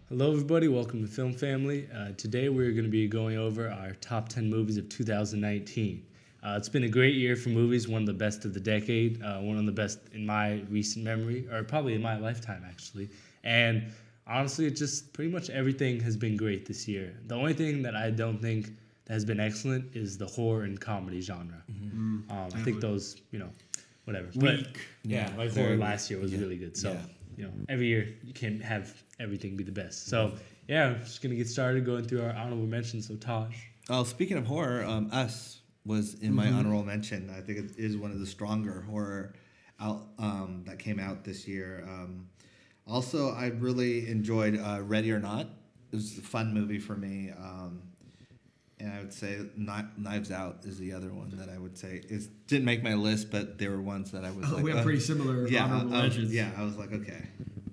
Hello, everybody. Welcome to Film Family. Today, we're going to be going over our top 10 movies of 2019. It's been a great year for movies, one of the best of the decade, one of the best in my recent memory, or probably in my lifetime, actually. And honestly, it just pretty much everything has been great this year. The only thing that I don't think that has been excellent is the horror and comedy genre. Mm-hmm. I think those, whatever. WICK. But horror last year was really good. So, every year you can't have everything be the best. So, just going to get started going through our honorable mentions. So, Taj. Oh, speaking of horror, Us was in my honorable mention. I think it is one of the stronger horror that came out this year. Also, I really enjoyed Ready or Not. It was a fun movie for me. And I would say Knives Out is the other one that I would say didn't make my list, but there were ones that I was like... We have pretty similar honorable mentions. I was like, okay.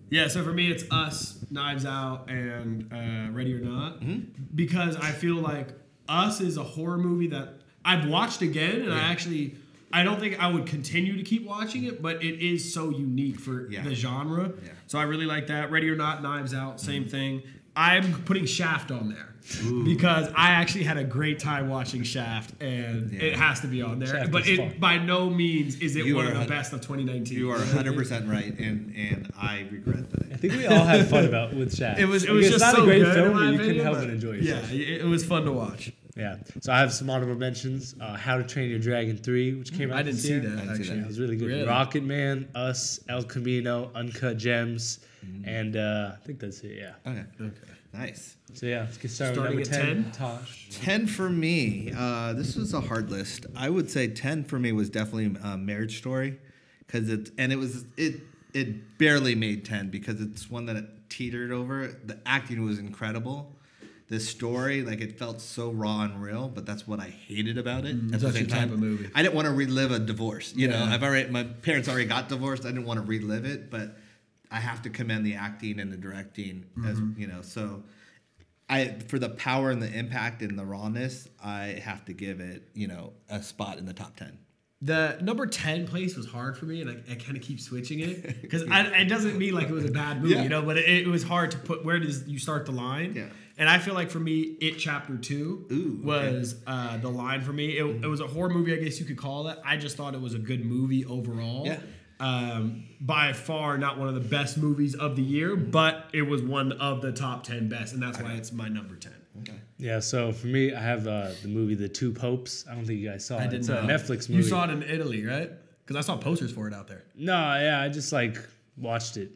Yeah, so for me, it's Us, Knives Out, and Ready or Not. Mm-hmm. Because I feel like Us is a horror movie that I've watched again, and I don't think I would continue to keep watching it, but it is so unique for the genre. Yeah. So I really like that. Ready or Not, Knives Out, same thing. I'm putting Shaft on there. Ooh. Because I actually had a great time watching Shaft, and it has to be on there. Shaft but it by no means is it one of the best of 2019. You are 100% right, and I regret that. I think we all had fun with Shaft. It was just not so a great good, film, but you couldn't help but enjoy it. Yeah, it was fun to watch. Yeah, so I have some honorable mentions. How to Train Your Dragon 3, which came out this year. I didn't see that, actually. It was really good. Really? ROCKETMAN, Us, El Camino, Uncut Gems, and I think that's it, Okay. Nice. So let's get started with number 10. Taj. 10 for me. This was a hard list. I would say 10 for me was definitely Marriage Story, because it barely made 10 because it's one that it teetered over. The acting was incredible. The story, it felt so raw and real, but that's what I hated about it. That's such a type of movie. I didn't want to relive a divorce. You know, my parents already got divorced. I didn't want to relive it, but I have to commend the acting and the directing, so for the power and the impact and the rawness, I have to give it, a spot in the top 10. The number 10 place was hard for me, and I kind of keep switching it because it doesn't mean like it was a bad movie, but it was hard to put, where does you start the line? Yeah. And I feel like for me, It Chapter 2 was the line for me. It was a horror movie, I guess you could call it. I just thought it was a good movie overall. Yeah. By far not one of the best movies of the year, but it was one of the top 10 best, and that's why it's my number 10. Okay. Yeah, so for me, I have the movie The Two Popes. I don't think you guys saw it. It's a Netflix movie. You saw it in Italy, right? Because I saw posters for it out there. No, I just watched it.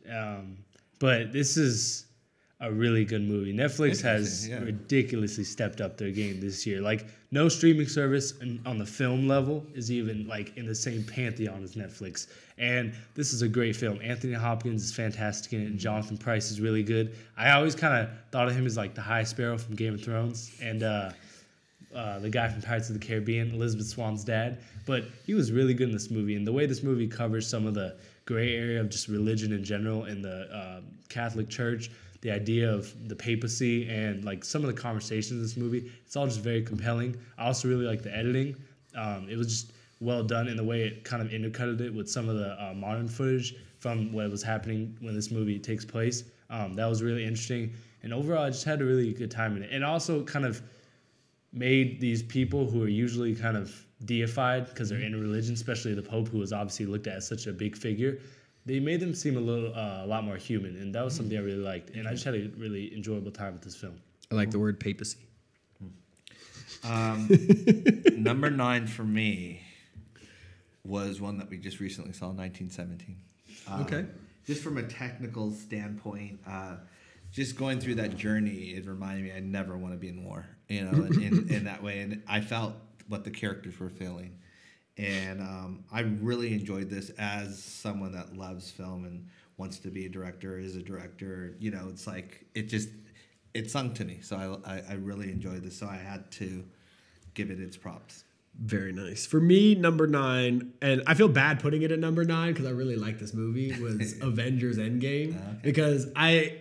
But this is a really good movie. Netflix has ridiculously stepped up their game this year. No streaming service on the film level is even in the same pantheon as Netflix. And this is a great film. Anthony Hopkins is fantastic in it, and Jonathan Pryce is really good. I always kind of thought of him as the High Sparrow from Game of Thrones, and the guy from Pirates of the Caribbean, Elizabeth Swann's dad. But he was really good in this movie, and the way this movie covers some of the gray area of just religion in general in the Catholic Church, the idea of the papacy, and some of the conversations in this movie, it's all just very compelling. I also really like the editing. It was just well done in the way it kind of intercutted it with some of the modern footage from what was happening when this movie takes place. That was really interesting. And overall, I just had a really good time in it. And also kind of made these people who are usually kind of deified because they're in a religion, especially the Pope, who was obviously looked at as such a big figure, they made them seem a lot more human, and that was something I really liked. And I just had a really enjoyable time with this film. I like the word papacy. Number 9 for me was one that we just recently saw, 1917. Okay. Just from a technical standpoint, just going through that journey, it reminded me I never want to be in war, in that way. And I felt what the characters were feeling. And I really enjoyed this as someone that loves film and wants to be a director, is a director. It sung to me. So I really enjoyed this. So I had to give it its props. Very nice. For me, number 9, and I feel bad putting it at number 9 because I really like this movie, was Avengers Endgame. Okay. Because I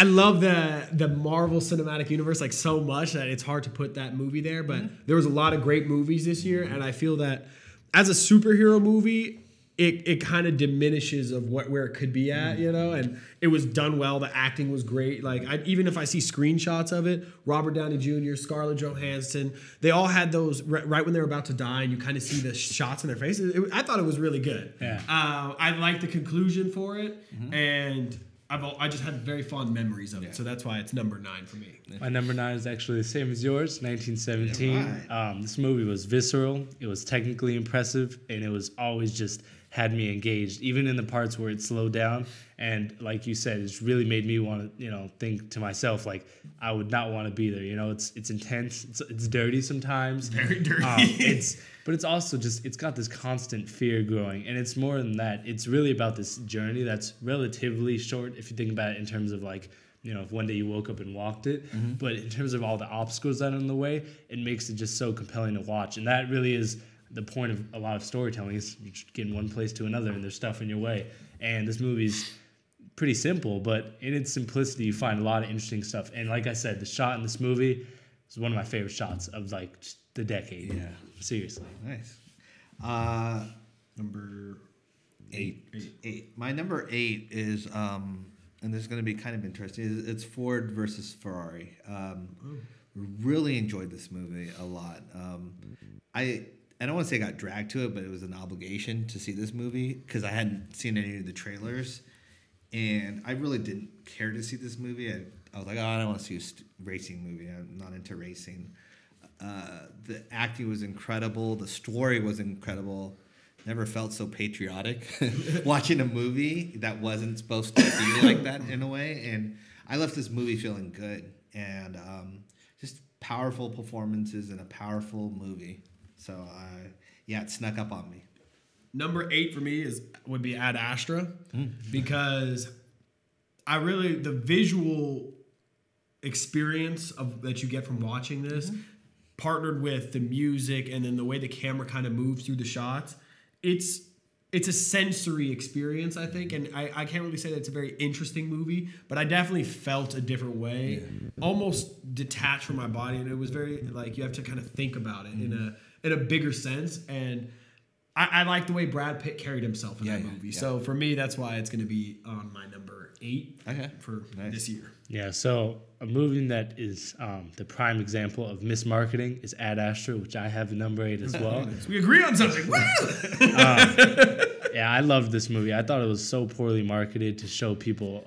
love the Marvel Cinematic Universe so much that it's hard to put that movie there. But there was a lot of great movies this year, and I feel that as a superhero movie, it kind of diminishes of where it could be at, you know, and it was done well. The acting was great. Like even if I see screenshots of it, Robert Downey Jr., Scarlett Johansson, they all had those right when they were about to die, and you kind of see the shots in their faces. I thought it was really good. Yeah. I liked the conclusion for it, and I just had very fond memories of it, so that's why it's number 9 for me. My number 9 is actually the same as yours, 1917. Right. This movie was visceral. It was technically impressive, and it was always just had me engaged, even in the parts where it slowed down. And like you said, it's really made me want to, think to myself, like, I would not want to be there. It's intense. It's dirty sometimes. Very dirty. But it's also just, it's got this constant fear growing. And it's more than that. It's really about this journey that's relatively short, if you think about it in terms of like, if one day you woke up and walked it. Mm-hmm. But in terms of all the obstacles that are in the way, it makes it just so compelling to watch. And that really is the point of a lot of storytelling, is you get in one place to another and there's stuff in your way. And this movie's pretty simple, but in its simplicity, you find a lot of interesting stuff. And like I said, the shot in this movie is one of my favorite shots of like the decade. Yeah. Seriously. Nice. Number 8. My number 8 is, and this is going to be kind of interesting, it's Ford versus Ferrari. Really enjoyed this movie a lot. I don't want to say I got dragged to it, but it was an obligation to see this movie because I hadn't seen any of the trailers. And I really didn't care to see this movie. I was like, I don't want to see a racing movie. I'm not into racing. The acting was incredible. The story was incredible. Never felt so patriotic watching a movie that wasn't supposed to be like that in a way. And I left this movie feeling good. And just powerful performances in a powerful movie. So, it snuck up on me. Number 8 for me would be Ad Astra, because the visual experience that you get from watching this, partnered with the music and then the way the camera kind of moves through the shots, it's a sensory experience, I think, and I can't really say that it's a very interesting movie, but I definitely felt a different way, almost detached from my body, and it was very like you have to kind of think about it in a bigger sense, and I like the way Brad Pitt carried himself in that movie. Yeah. So for me, that's why it's going to be on my number 8 for this year. Yeah, so a movie that is the prime example of mismarketing is Ad Astra, which I have number 8 as well. So we agree on something. Yeah, I loved this movie. I thought it was so poorly marketed to show people,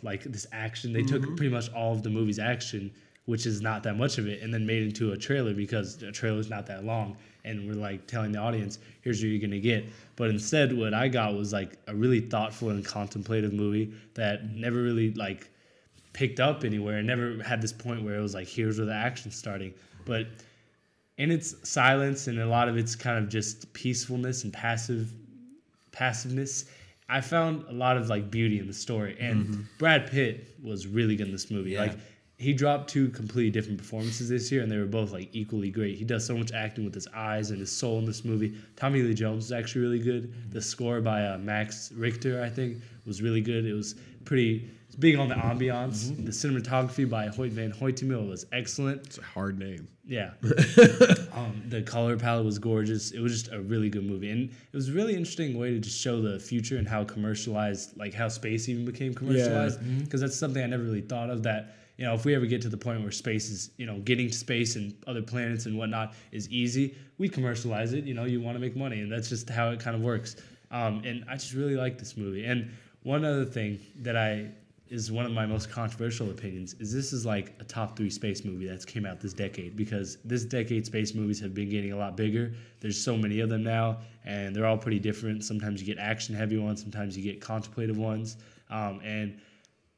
like this action. They took pretty much all of the movie's action, which is not that much of it, and then made it into a trailer because a trailer's not that long. And we're like telling the audience, here's what you're going to get. But instead, what I got was like a really thoughtful and contemplative movie that never really like picked up anywhere. Never had this point where it was like, here's where the action's starting. But in its silence and a lot of its kind of just peacefulness and passiveness, I found a lot of like beauty in the story. And Brad Pitt was really good in this movie. Yeah. Like, he dropped 2 completely different performances this year, and they were both like equally great. He does so much acting with his eyes and his soul in this movie. Tommy Lee Jones is actually really good. The score by Max Richter, I think, was really good. It was big on the ambiance. The cinematography by Hoyt van Hoytema was excellent. It's a hard name. Yeah. The color palette was gorgeous. It was just a really good movie. And it was a really interesting way to just show the future and how commercialized, like how space even became commercialized. Because that's something I never really thought of, that if we ever get to the point where space is, getting to space and other planets and whatnot is easy, we commercialize it. You want to make money, and that's just how it kind of works. And I just really like this movie. And one other thing that is one of my most controversial opinions is this is like a top 3 space movie that's came out this decade, because this decade space movies have been getting a lot bigger. There's so many of them now, and they're all pretty different. Sometimes you get action heavy ones, sometimes you get contemplative ones.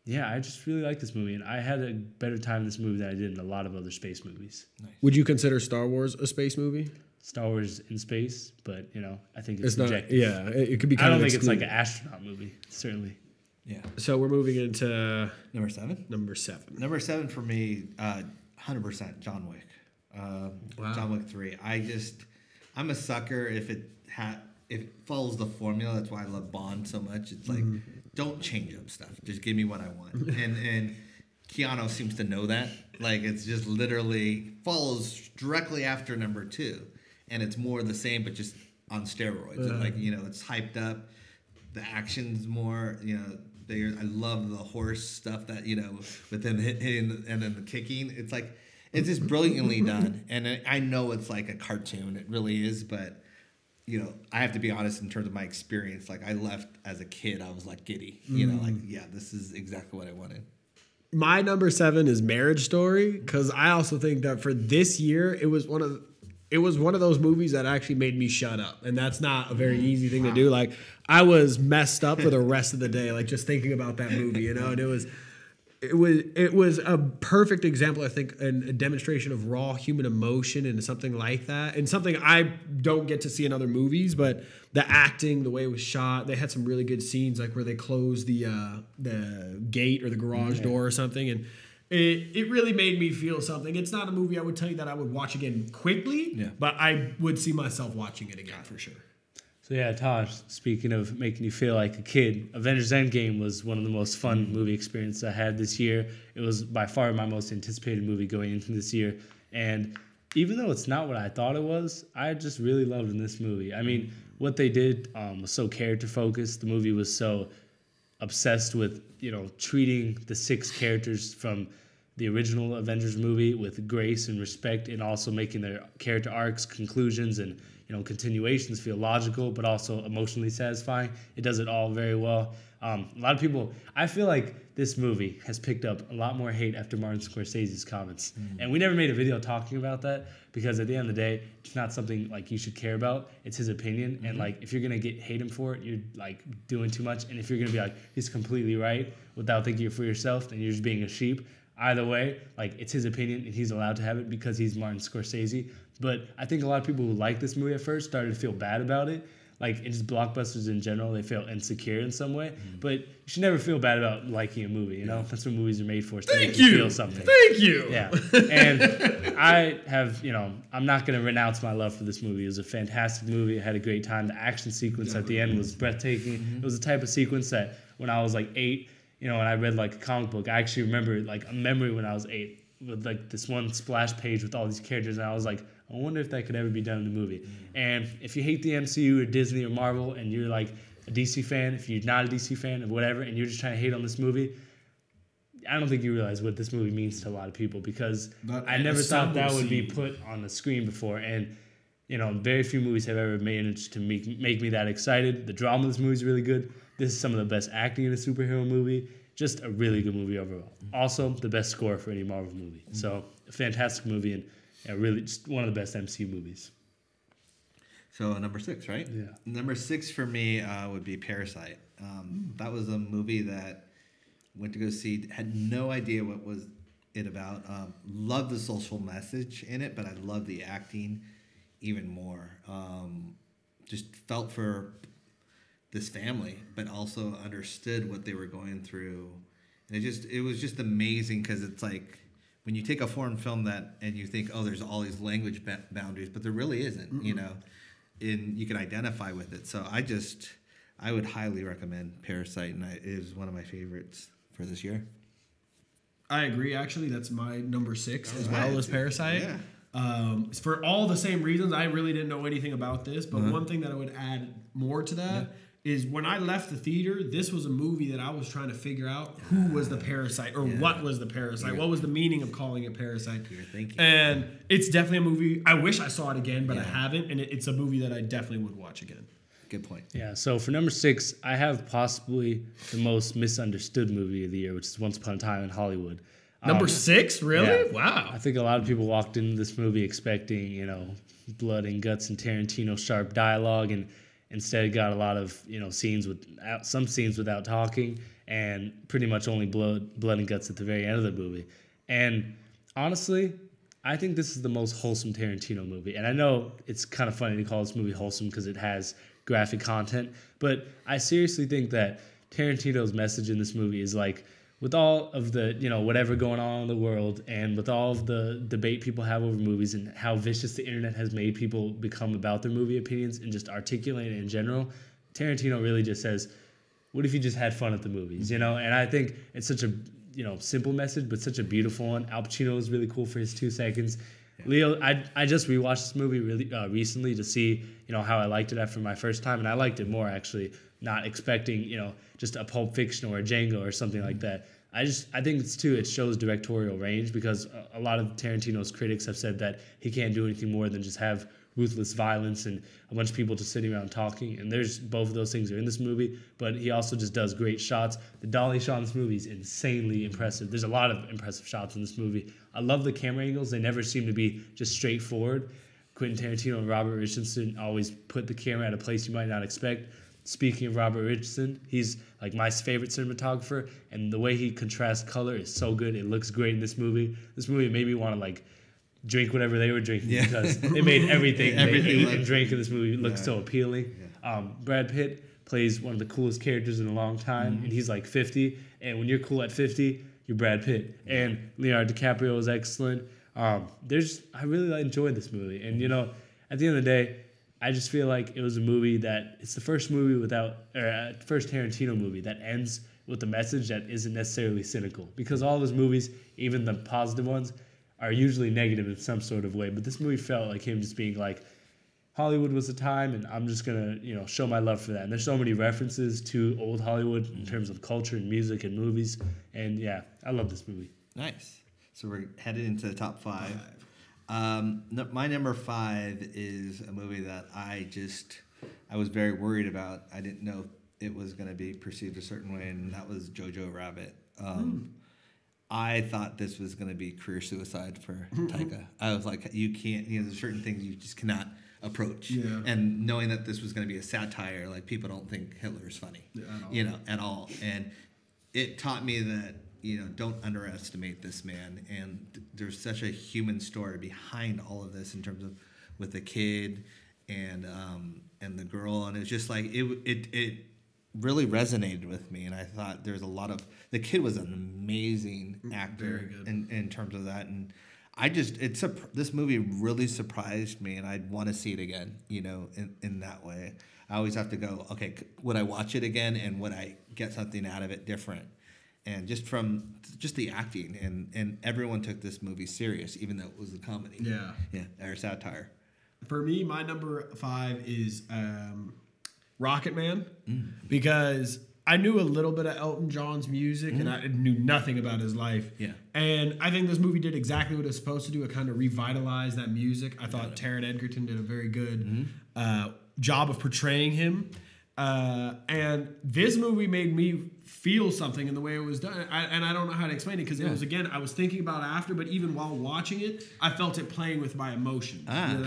Yeah, I just really like this movie, and I had a better time in this movie than I did in a lot of other space movies. Nice. Would you consider Star Wars a space movie? Star Wars in space, but I think it's subjective. Not. Yeah, it could be. I don't think it's like an astronaut movie, certainly. Yeah. So we're moving into number 7. Number 7. Number 7 for me, 100% John Wick. Wow. John Wick 3. I'm a sucker if it follows the formula. That's why I love Bond so much. It's like, don't change up stuff. Just give me what I want. And Keanu seems to know that. Like, it's just literally follows directly after number 2. And it's more the same, but just on steroids. And like, you know, it's hyped up. The action's more, you know, I love the horse stuff that, you know, with them hitting and then the kicking. It's like, it's just brilliantly done. And I know it's like a cartoon. It really is. But, you know, I have to be honest in terms of my experience. Like, I left as a kid, I was like giddy. You know, like, yeah, this is exactly what I wanted. My number 7 is Marriage Story, because I also think that for this year, it was one of those movies that actually made me shut up, and that's not a very easy thing to do. Like, I was messed up for the rest of the day, like just thinking about that movie, you know. And it was a perfect example, I think, and a demonstration of raw human emotion and something like that, and something I don't get to see in other movies. But the acting, the way it was shot, they had some really good scenes, like where they closed the gate or the garage door or something, and it really made me feel something. It's not a movie I would tell you that I would watch again quickly, but I would see myself watching it again for sure. So yeah, Taj, speaking of making you feel like a kid, Avengers Endgame was one of the most fun movie experiences I had this year. It was by far my most anticipated movie going into this year. And even though it's not what I thought it was, I just really loved in this movie. I mean, what they did was so character focused. The movie was so obsessed with, you know, treating the 6 characters from the original Avengers movie with grace and respect, and also making their character arcs, conclusions, and, you know, continuations feel logical but also emotionally satisfying. It does it all very well. A lot of people, I feel like this movie has picked up a lot more hate after Martin Scorsese's comments. And we never made a video talking about that, because at the end of the day, it's not something like you should care about. It's his opinion. And like, if you're going to hate him for it, you're like doing too much. And if you're going to be like, he's completely right without thinking for yourself, then you're just being a sheep. Either way, like, it's his opinion and he's allowed to have it because he's Martin Scorsese. But I think a lot of people who liked this movie at first started to feel bad about it. Like, in just blockbusters in general, they feel insecure in some way. But you should never feel bad about liking a movie, you know? That's what movies are made for, to make you feel something. Thank you! Yeah. And I have, you know, I'm not going to renounce my love for this movie. It was a fantastic movie. I had a great time. The action sequence at the end was breathtaking. It was the type of sequence that when I was like 8, you know, and I read like a comic book, I actually remember like a memory when I was 8 with like this one splash page with all these characters, and I was like, I wonder if that could ever be done in a movie. And if you hate the MCU or Disney or Marvel and you're like a DC fan, if you're not a DC fan or whatever, and you're just trying to hate on this movie, I don't think you realize what this movie means to a lot of people, because I never thought that would be put on the screen before. And, you know, very few movies have ever managed to make me that excited. The drama of this movie is really good. This is some of the best acting in a superhero movie. Just a really good movie overall. Also, the best score for any Marvel movie. So, a fantastic movie, and really just one of the best MCU movies. So, number 6, right? Yeah. Number 6 for me would be Parasite. That was a movie that went to go see, had no idea what was it about. Loved the social message in it, but I loved the acting even more. Just felt for this family, but also understood what they were going through. And it was just amazing, because it's like when you take a foreign film and you think, oh, there's all these language boundaries, but there really isn't, you know, and you can identify with it. So I would highly recommend Parasite, and it is one of my favorites for this year. I agree. Actually, that's my number 6 as well as Parasite. Yeah. For all the same reasons, I really didn't know anything about this, but one thing that I would add more to that is when I left the theater, this was a movie that I was trying to figure out who was the parasite, or what was the parasite, what was the meaning of calling it Parasite. You're thinking. And it's definitely a movie, I wish I saw it again, but I haven't, and it's a movie that I definitely would watch again. Good point. Yeah, so for number 6, I have possibly the most misunderstood movie of the year, which is Once Upon a Time in Hollywood. Number 6? Really? Yeah. Wow. I think a lot of people walked into this movie expecting, you know, blood and guts and Tarantino sharp dialogue, and instead got a lot of, you know, some scenes without talking, and pretty much only blood and guts at the very end of the movie. And honestly, I think this is the most wholesome Tarantino movie. And I know it's kind of funny to call this movie wholesome because it has graphic content, but I seriously think that Tarantino's message in this movie is like, with all of the, you know, whatever going on in the world, and with all of the debate people have over movies and how vicious the internet has made people become about their movie opinions and just articulate it in general, Tarantino really just says, what if you just had fun at the movies, you know? And I think it's such a, you know, simple message, but such a beautiful one. Al Pacino is really cool for his 2 seconds. Leo, I just rewatched this movie really recently to see, how I liked it after my first time, and I liked it more actually, not expecting, just a Pulp Fiction or a Django or something like that. I think it shows directorial range, because a lot of Tarantino's critics have said that he can't do anything more than just have ruthless violence and a bunch of people just sitting around talking, and there's both of those things are in this movie, but he also just does great shots. The dolly shot in this movie is insanely impressive. There's a lot of impressive shots in this movie. I love the camera angles. They never seem to be just straightforward. Quentin Tarantino and Robert Richardson always put the camera at a place you might not expect. Speaking of Robert Richardson, he's like my favorite cinematographer, and the way he contrasts color is so good. It looks great in this movie. This movie made me want to drink whatever they were drinking, because they made everything they ate and drank in this movie look so appealing. Brad Pitt plays one of the coolest characters in a long time, and he's like 50, and when you're cool at 50, you're Brad Pitt. And Leonardo DiCaprio is excellent. I really enjoyed this movie, and at the end of the day, I just feel like it was a movie that it's the first first Tarantino movie that ends with a message that isn't necessarily cynical, because all of his movies, even the positive ones, are usually negative in some sort of way. But this movie felt like him just being like, Hollywood was a time, and I'm just gonna, show my love for that. And there's so many references to old Hollywood in terms of culture and music and movies. And yeah, I love this movie. Nice. So we're headed into the top 5. My number 5 is a movie that I was very worried about. I didn't know it was going to be perceived a certain way, and that was Jojo Rabbit. I thought this was going to be career suicide for Taika. I was like, you can't, there's certain things you just cannot approach. Yeah. And knowing that this was going to be a satire, like, people don't think Hitler is funny, at all. And it taught me that, don't underestimate this man. And there's such a human story behind all of this, in terms of with the kid and the girl. And it's just like, it really resonated with me. And I thought there's a lot of, the kid was an amazing actor in terms of that. And this movie really surprised me, and I'd want to see it again, in that way. I always have to go, okay, would I watch it again, and would I get something out of it different? And just from the acting, and everyone took this movie serious, even though it was a comedy. Yeah, or satire. For me, my number 5 is ROCKETMAN, because I knew a little bit of Elton John's music, and I knew nothing about his life. Yeah. And I think this movie did exactly what it was supposed to do. It kind of revitalized that music. I thought Taron Egerton did a very good job of portraying him. And this movie made me feel something in the way it was done. And I don't know how to explain it, because it was, again, I was thinking about it after, but even while watching it, I felt it playing with my emotions. And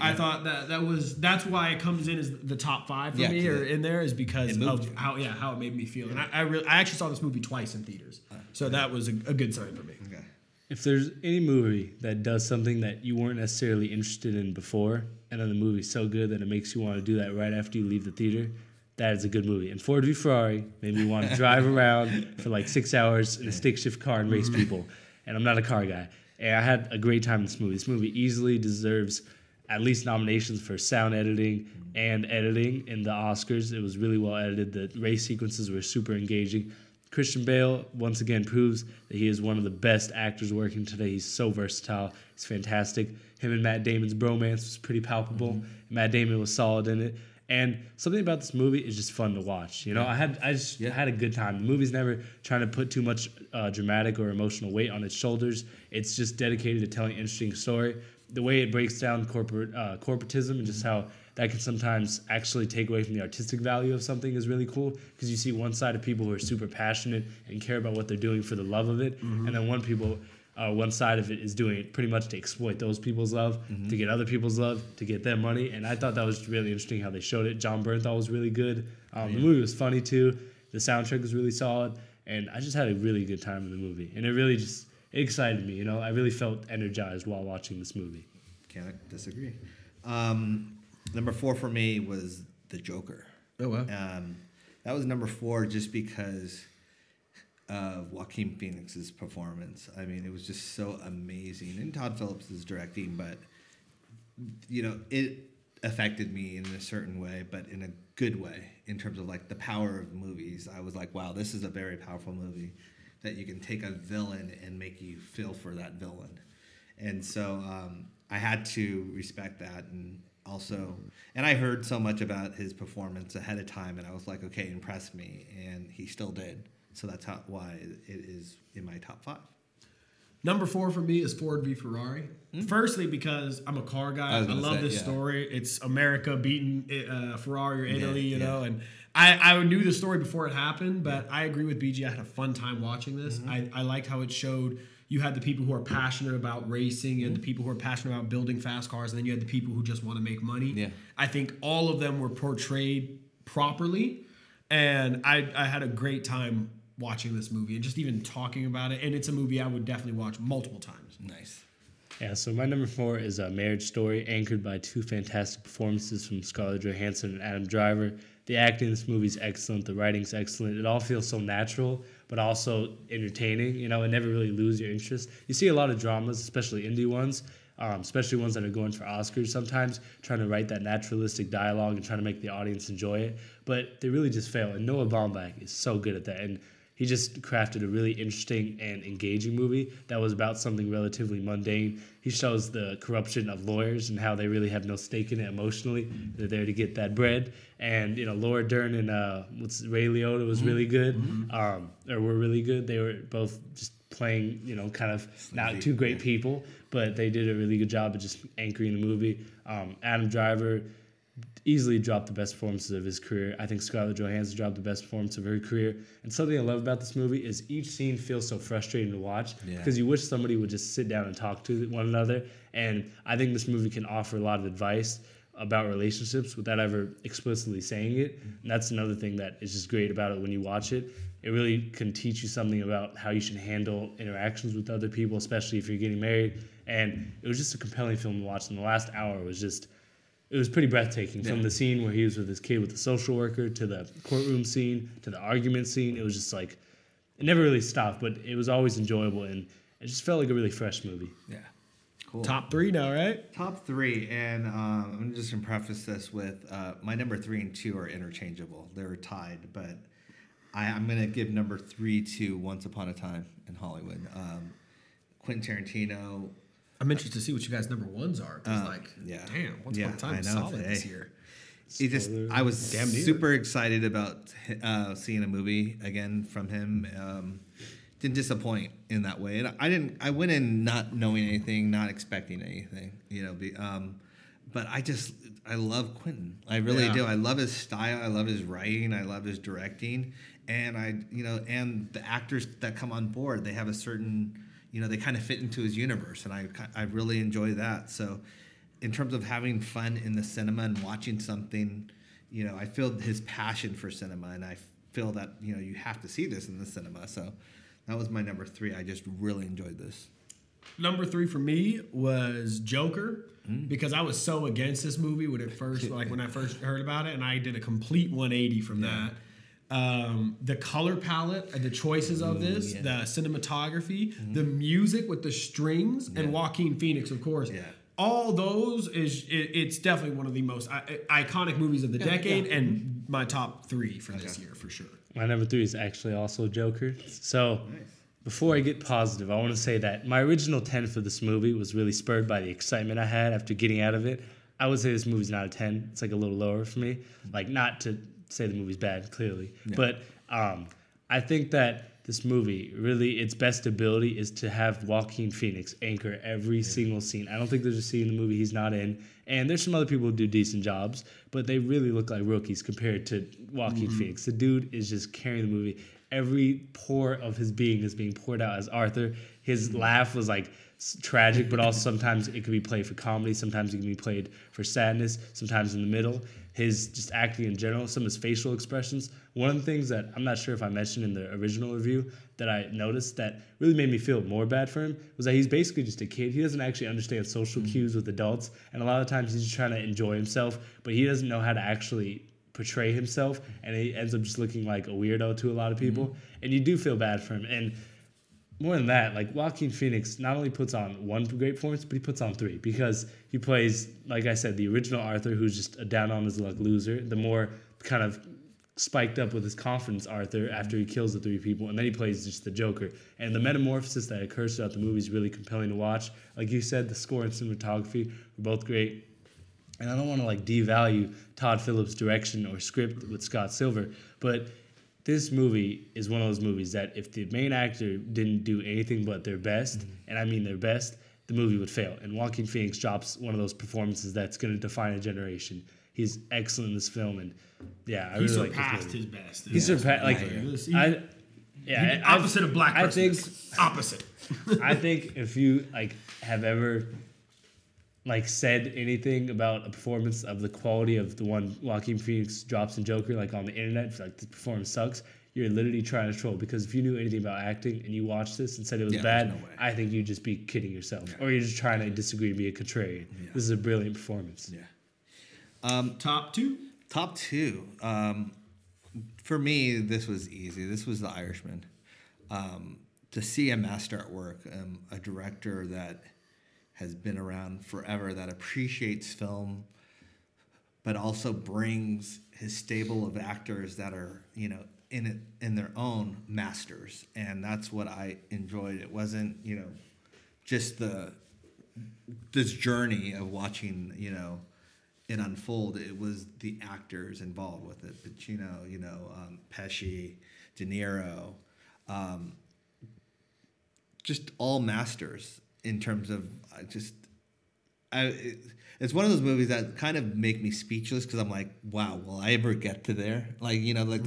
I thought that's why it comes in as the top 5 for me, or in there, is because of how it made me feel. And I actually saw this movie twice in theaters. So that was a good sign for me. Okay. If there's any movie that does something that you weren't necessarily interested in before, and then the movie's so good that it makes you want to do that right after you leave the theater, that is a good movie. And Ford v Ferrari made me want to drive around for like 6 hours in a stick shift car and race people. And I'm not a car guy. And I had a great time in this movie. This movie easily deserves at least nominations for sound editing and editing in the Oscars. It was really well edited. The race sequences were super engaging. Christian Bale, once again, proves that he is one of the best actors working today. He's so versatile. He's fantastic. Him and Matt Damon's bromance was pretty palpable. Matt Damon was solid in it. And something about this movie is just fun to watch. I just had a good time. The movie's never trying to put too much dramatic or emotional weight on its shoulders. It's just dedicated to telling an interesting story. The way it breaks down corporatism and just how that can sometimes actually take away from the artistic value of something is really cool, because you see one side of people who are super passionate and care about what they're doing for the love of it, and then one side of it is doing it pretty much to exploit those people's love, to get other people's love, to get their money. And I thought that was really interesting how they showed it. John Bernthal was really good. The movie was funny too. The soundtrack was really solid. And I just had a really good time in the movie. And it really it excited me. I really felt energized while watching this movie. Can't disagree. Number 4 for me was The Joker. Oh, wow. That was number 4 just because of Joaquin Phoenix's performance. I mean, it was just so amazing. And Todd Phillips is directing, but, it affected me in a certain way, but in a good way, in terms of, like, the power of movies. I was like, wow, this is a very powerful movie, that you can take a villain and make you feel for that villain. And so I had to respect that, and also, and I heard so much about his performance ahead of time, and I was like, okay, impress me, and he still did. So that's why it is in my top 5. Number 4 for me is Ford v Ferrari. Firstly, because I'm a car guy. I love this story. It's America beating Ferrari or Italy, you know. And I knew the story before it happened, but I agree with BG. I had a fun time watching this. I liked how it showed you had the people who are passionate about racing and the people who are passionate about building fast cars, and then you had the people who just want to make money. Yeah. I think all of them were portrayed properly, and I had a great time watching this movie and just even talking about it. And it's a movie I would definitely watch multiple times. Nice. Yeah, so my number 4 is A Marriage Story, anchored by 2 fantastic performances from Scarlett Johansson and Adam Driver. The acting in this movie is excellent. The writing's excellent. It all feels so natural, but also entertaining, you know, and never really lose your interest. You see a lot of dramas, especially indie ones, especially ones that are going for Oscars sometimes, trying to write that naturalistic dialogue and trying to make the audience enjoy it. But they really just fail, and Noah Baumbach is so good at that. And he just crafted a really interesting and engaging movie that was about something relatively mundane. He shows the corruption of lawyers and how they really have no stake in it emotionally. They're there to get that bread. And, you know, Laura Dern and Ray Liotta was really good, or were really good. They were both just playing, you know, kind of not too great people, but they did a really good job of just anchoring the movie. Adam Driver easily dropped the best performances of his career. I think Scarlett Johansson dropped the best performance of her career. And something I love about this movie is each scene feels so frustrating to watch because you wish somebody would just sit down and talk to one another. And I think this movie can offer a lot of advice about relationships without ever explicitly saying it. And that's another thing that is just great about it when you watch it. It really can teach you something about how you should handle interactions with other people, especially if you're getting married. And it was just a compelling film to watch. And the last hour was just... it was pretty breathtaking, from the scene where he was with his kid with the social worker to the courtroom scene to the argument scene. It was just like, it never really stopped, but it was always enjoyable, and it just felt like a really fresh movie. Yeah. Cool. Top 3 now, right? Top 3, and I'm just going to preface this with my number 3 and 2 are interchangeable. They're tied, but I'm going to give number 3 to Once Upon a Time in Hollywood. Quentin Tarantino... I'm interested to see what you guys' number 1s are. Damn, Once Upon a Time is solid this year. I was super excited about seeing a movie again from him. Didn't disappoint in that way, and I went in not knowing anything, not expecting anything, you know. But I love Quentin. I really do. I love his style. I love his writing. I love his directing, and and the actors that come on board, they have a certain, you know, they kind of fit into his universe, and I really enjoy that. So in terms of having fun in the cinema and watching something, you know, I feel his passion for cinema, and I feel that, you know, you have to see this in the cinema. So that was my number 3. I just really enjoyed this. Number 3 for me was Joker, because I was so against this movie when I first heard about it, and I did a complete 180 from that. The color palette and the choices of this, the cinematography, the music with the strings, and Joaquin Phoenix, of course. Yeah. All those it's definitely one of the most iconic movies of the decade, and my top 3 for this year for sure. My number 3 is actually also Joker. So before I get positive, I want to say that my original 10 for this movie was really spurred by the excitement I had after getting out of it. I would say this movie's not a 10. It's like a little lower for me. Like, not to say the movie's bad, clearly. Yeah. But I think that this movie, really, its best ability is to have Joaquin Phoenix anchor every single scene. I don't think there's a scene in the movie he's not in. And there's some other people who do decent jobs, but they really look like rookies compared to Joaquin Phoenix. The dude is just carrying the movie. Every pore of his being is being poured out as Arthur. His laugh was like tragic, but also sometimes it could be played for comedy. Sometimes it can be played for sadness. Sometimes in the middle. His just acting in general, some of his facial expressions. One of the things that I'm not sure if I mentioned in the original review that I noticed that really made me feel more bad for him was that he's basically just a kid. He doesn't actually understand social cues with adults, and a lot of times he's just trying to enjoy himself, but he doesn't know how to actually portray himself, and he ends up just looking like a weirdo to a lot of people, and you do feel bad for him. And more than that, like, Joaquin Phoenix not only puts on one great performance, but he puts on 3, because he plays, like I said, the original Arthur, who's just a down on his luck loser, the more kind of spiked up with his confidence, Arthur, after he kills the 3 people, and then he plays just the Joker. And the metamorphosis that occurs throughout the movie is really compelling to watch. Like you said, the score and cinematography were both great. And I don't want to like devalue Todd Phillips' direction or script with Scott Silver, but this movie is one of those movies that if the main actor didn't do anything but their best, and I mean their best, the movie would fail. And Joaquin Phoenix drops one of those performances that's going to define a generation. He's excellent in this film, and yeah, I really like this movie. He surpassed his best. He surpassed, opposite of Black Christmas. Opposite. I think if you like have ever like said anything about a performance of the quality of the one Joaquin Phoenix drops in Joker, like on the internet, if, like the performance sucks, you're literally trying to troll. Because if you knew anything about acting and you watched this and said it was bad, no, I think you'd just be kidding yourself, or you're just trying to disagree and be a contrarian. Yeah. This is a brilliant performance. Yeah. Top two. For me, this was easy. This was The Irishman. To see a master at work, a director that has been around forever, that appreciates film, but also brings his stable of actors that are, you know, in their own masters. And that's what I enjoyed. It wasn't, you know, just this journey of watching, you know, it unfold. It was the actors involved with it. Pacino, Pesci, De Niro, just all masters in terms of it's one of those movies that kind of make me speechless because I'm like, wow, will I ever get to there? Like, you know, like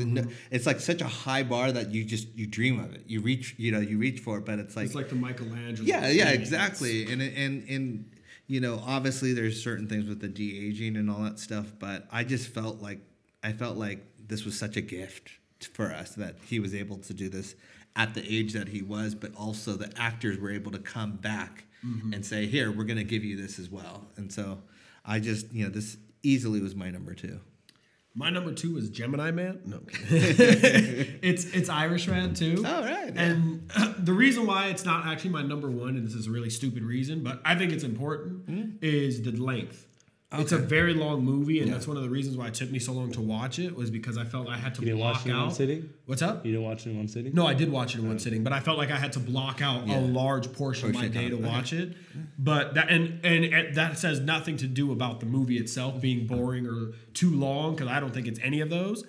it's like such a high bar that you dream of it. You reach for it, but it's like the Michelangelo. Yeah, exactly. And you know, obviously there's certain things with the de-aging and all that stuff, but I felt like this was such a gift for us that he was able to do this at the age that he was, but also the actors were able to come back and say, here, we're going to give you this as well. And so I just, you know, this easily was my number 2. My number 2 is Gemini Man. No, it's Irishman too. Oh, right. Yeah. And the reason why it's not actually my number 1, and this is a really stupid reason, but I think it's important, is the length. Okay. It's a very long movie, and that's one of the reasons why it took me so long to watch it, was because I felt I had to block out. You didn't watch it in one sitting? What's up? You didn't watch it in one sitting? No, I did watch it in one sitting, but I felt like I had to block out a large portion of my day to watch it. But that and that says nothing to do about the movie itself being boring or too long, because I don't think it's any of those.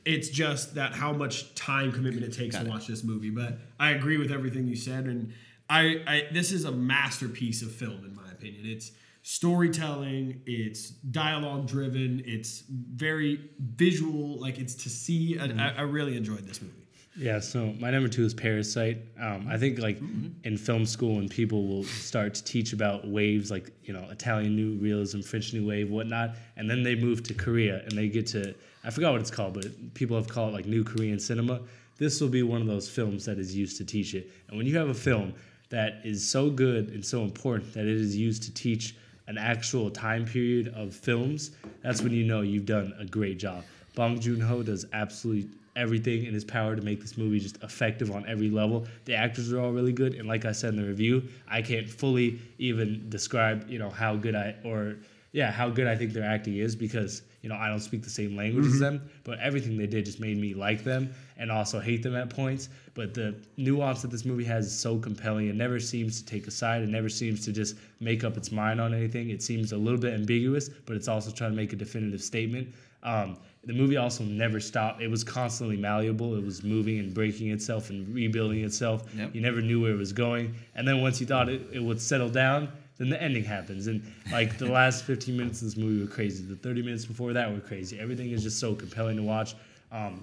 It's just that how much time commitment it takes to watch this movie. But I agree with everything you said, and I this is a masterpiece of film in my opinion. It's storytelling, it's dialogue driven, it's very visual, like it's to see. I really enjoyed this movie. Yeah, so my number 2 is Parasite. I think like in film school when people will start to teach about waves, like, you know, Italian New Realism, French New Wave, whatnot, and then they move to Korea and they get to, I forgot what it's called, but people have called it like New Korean Cinema. This will be one of those films that is used to teach it. And when you have a film that is so good and so important that it is used to teach an actual time period of films, that's when you know you've done a great job. Bong Joon-ho does absolutely everything in his power to make this movie just effective on every level. The actors are all really good, and like I said in the review, I can't fully even describe, you know, how good I think their acting is, because, you know, I don't speak the same language as them, but everything they did just made me like them and also hate them at points. But the nuance that this movie has is so compelling. It never seems to take a side. It never seems to just make up its mind on anything. It seems a little bit ambiguous, but it's also trying to make a definitive statement. The movie also never stopped. It was constantly malleable. It was moving and breaking itself and rebuilding itself. Yep. You never knew where it was going. And then once you thought it would settle down, then the ending happens. And like the last 15 minutes of this movie were crazy. The 30 minutes before that were crazy. Everything is just so compelling to watch.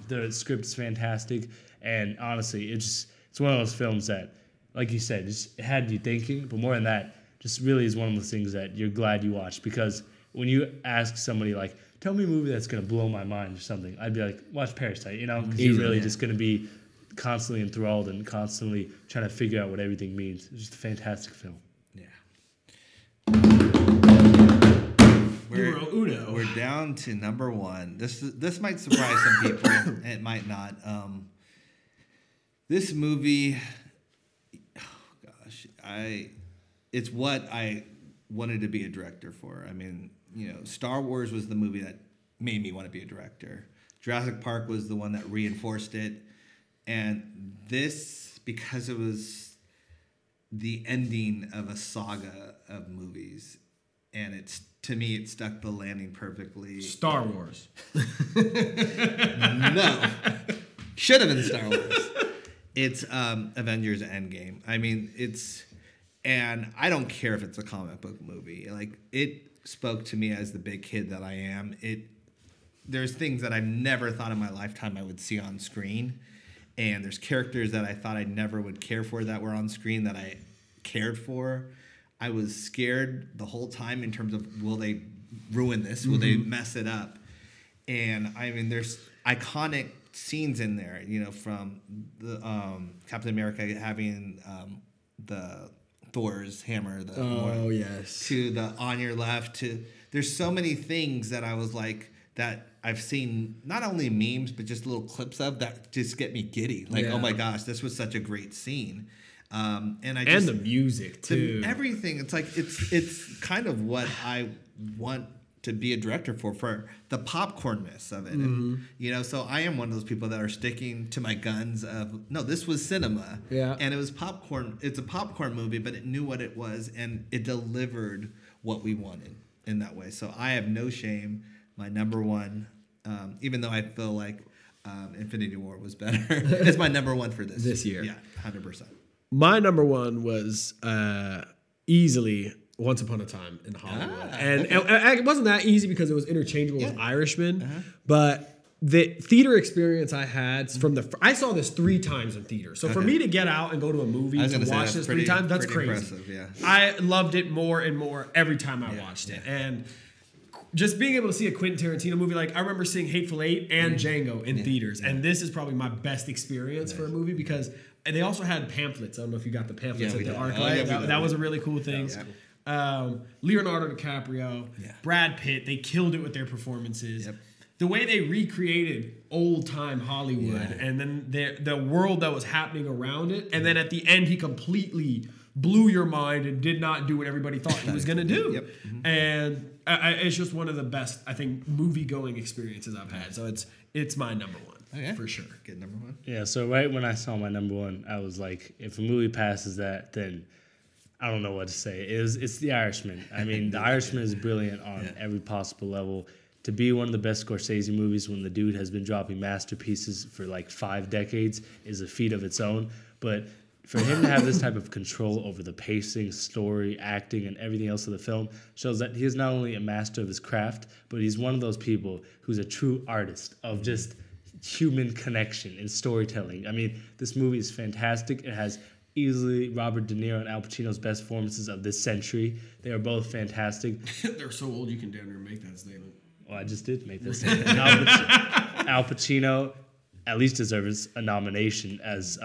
The script's fantastic. And honestly, it's one of those films that, like you said, just had you thinking. But more than that, just really is one of those things that you're glad you watched. Because when you ask somebody like, tell me a movie that's going to blow my mind or something, I'd be like, watch Parasite, you know? Because you're really just going to be constantly enthralled and constantly trying to figure out what everything means. It's just a fantastic film. We're down to number 1. This might surprise some people. It might not. This movie, it's what I wanted to be a director for. I mean, you know, Star Wars was the movie that made me want to be a director. Jurassic Park was the one that reinforced it. And this, because it was the ending of a saga of movies, and to me, it stuck the landing perfectly. Star Wars. No. Should have been Star Wars. It's Avengers Endgame. I mean, and I don't care if it's a comic book movie. Like, it spoke to me as the big kid that I am. There's things that I've never thought in my lifetime I would see on screen. And there's characters that I thought I never would care for that were on screen that I cared for. I was scared the whole time in terms of, will they ruin this? Will they mess it up? And I mean, there's iconic scenes in there, from the Captain America having the Thor's hammer, yes, to the on your left. There's so many things that I was like, that I've seen not only memes but just little clips of that just get me giddy. Like, oh my gosh, this was such a great scene. And the music too. Everything. It's like it's kind of what I want to be a director for the popcornness of it. And, so I am one of those people that are sticking to my guns of, no, this was cinema. Yeah. And it was popcorn. It's a popcorn movie, but it knew what it was, and it delivered what we wanted in that way. So I have no shame. My number one, even though I feel like Infinity War was better, it's my number one for this year. Yeah, 100%. My number one was easily Once Upon a Time in Hollywood. And it wasn't that easy because it was interchangeable with Irishman. But the theater experience I had from I saw this 3 times in theater. So for me to get out and go to a movie to watch this 3 times, that's crazy. Impressive, yeah. I loved it more and more every time I watched it. And just being able to see a Quentin Tarantino movie, like I remember seeing Hateful Eight and Django in theaters. And this is probably my best experience for a movie because they also had pamphlets. I don't know if you got the pamphlets at the ArcLight. That was a really cool thing. Leonardo DiCaprio, Brad Pitt, they killed it with their performances. The way they recreated old time Hollywood and then the world that was happening around it. And then at the end, he completely blew your mind and did not do what everybody thought he was going to do. And it's just one of the best, I think, movie-going experiences I've had. So it's my number one, for sure. Good number one. Yeah, so right when I saw my number one, I was like, if a movie passes that, then I don't know what to say. It's The Irishman. I mean, The Irishman is brilliant on every possible level. To be one of the best Scorsese movies when the dude has been dropping masterpieces for like 5 decades is a feat of its own. But for him to have this type of control over the pacing, story, acting, and everything else of the film shows that he is not only a master of his craft, but he's one of those people who's a true artist of just human connection and storytelling. I mean, this movie is fantastic. It has easily Robert De Niro and Al Pacino's best performances of this century. They are both fantastic. They're so old you can damn near make that statement. Well, I just did make that statement. Al Pacino at least deserves a nomination as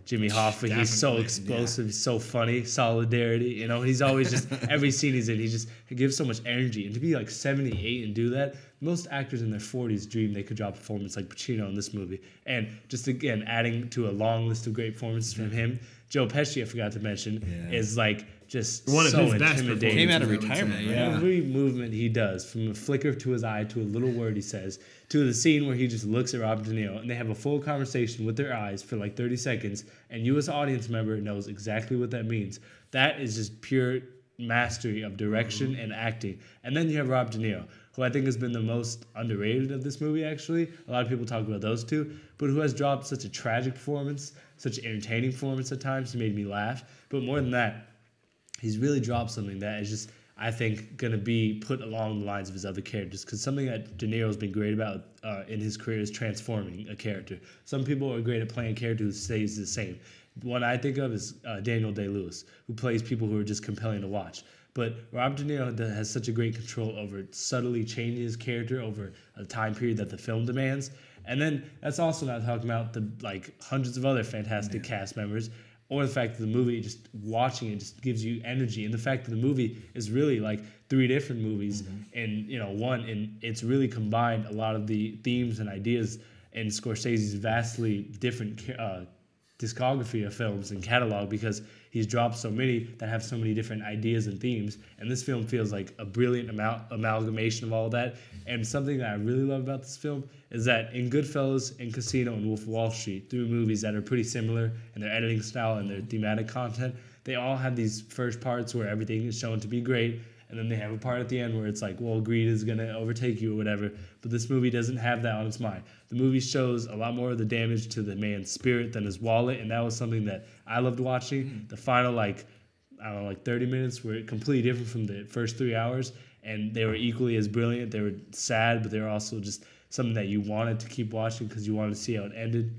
Jimmy Hoffa. He's so explosive. He's so funny. Solidarity. He's always just, every scene he's in, he gives so much energy. And to be like 78 and do that, most actors in their 40s dream they could drop a performance like Pacino in this movie. And just again, adding to a long list of great performances from him, Joe Pesci, I forgot to mention, is like just one of so his best intimidating. Came out of retirement. Every movement he does, from a flicker to his eye to a little word he says, to the scene where he just looks at Robert De Niro and they have a full conversation with their eyes for like 30 seconds, and you as an audience member knows exactly what that means. That is just pure mastery of direction and acting. And then you have Robert De Niro, who I think has been the most underrated of this movie, actually. A lot of people talk about those two, but who has dropped such a tragic performance, such an entertaining performance at times. He made me laugh. But more than that, he's really dropped something that is just, I think, going to be put along the lines of his other characters. Because something that De Niro's been great about in his career is transforming a character. Some people are great at playing a character who stays the same. One I think of is Daniel Day-Lewis, who plays people who are just compelling to watch. But Robert De Niro has such a great control over subtly changing his character over a time period that the film demands. And then that's also not talking about the hundreds of other fantastic cast members, or the fact that the movie, just watching it, just gives you energy. And the fact that the movie is really like 3 different movies in one, and it's really combined a lot of the themes and ideas in Scorsese's vastly different discography of films and catalog because he's dropped so many that have so many different ideas and themes. And this film feels like a brilliant amalgamation of all of that. And something that I really love about this film is that in Goodfellas and Casino and Wolf of Wall Street, through movies that are pretty similar in their editing style and their thematic content, they all have these first parts where everything is shown to be great. And then they have a part at the end where it's like, well, greed is going to overtake you or whatever. But this movie doesn't have that on its mind. The movie shows a lot more of the damage to the man's spirit than his wallet. And that was something that I loved watching. The final, 30 minutes were completely different from the first 3 hours. And they were equally as brilliant. They were sad, but they were also just something that you wanted to keep watching because you wanted to see how it ended.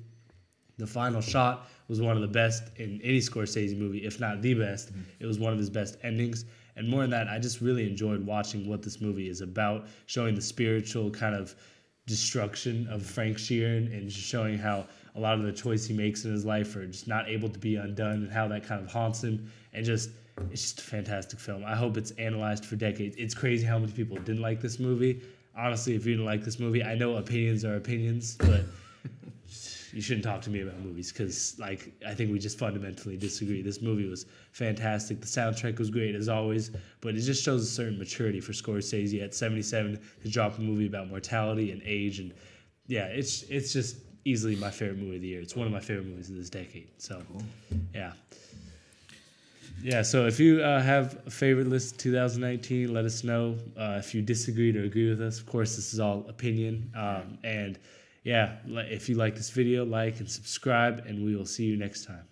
The final shot was one of the best in any Scorsese movie, if not the best. It was one of his best endings. And more than that, I just really enjoyed watching what this movie is about, showing the spiritual kind of destruction of Frank Sheeran and just showing how a lot of the choice he makes in his life are just not able to be undone and how that kind of haunts him. And it's just a fantastic film. I hope it's analyzed for decades. It's crazy how many people didn't like this movie. Honestly, if you didn't like this movie, I know opinions are opinions, but you shouldn't talk to me about movies because, I think we just fundamentally disagree. This movie was fantastic. The soundtrack was great, as always, but it just shows a certain maturity for Scorsese at 77 to drop a movie about mortality and age. And, yeah, it's just easily my favorite movie of the year. It's one of my favorite movies of this decade. So, yeah. Yeah, so if you have a favorite list of 2019, let us know. If you disagreed or agree with us, of course, this is all opinion. And... yeah, if you like this video, like and subscribe, and we will see you next time.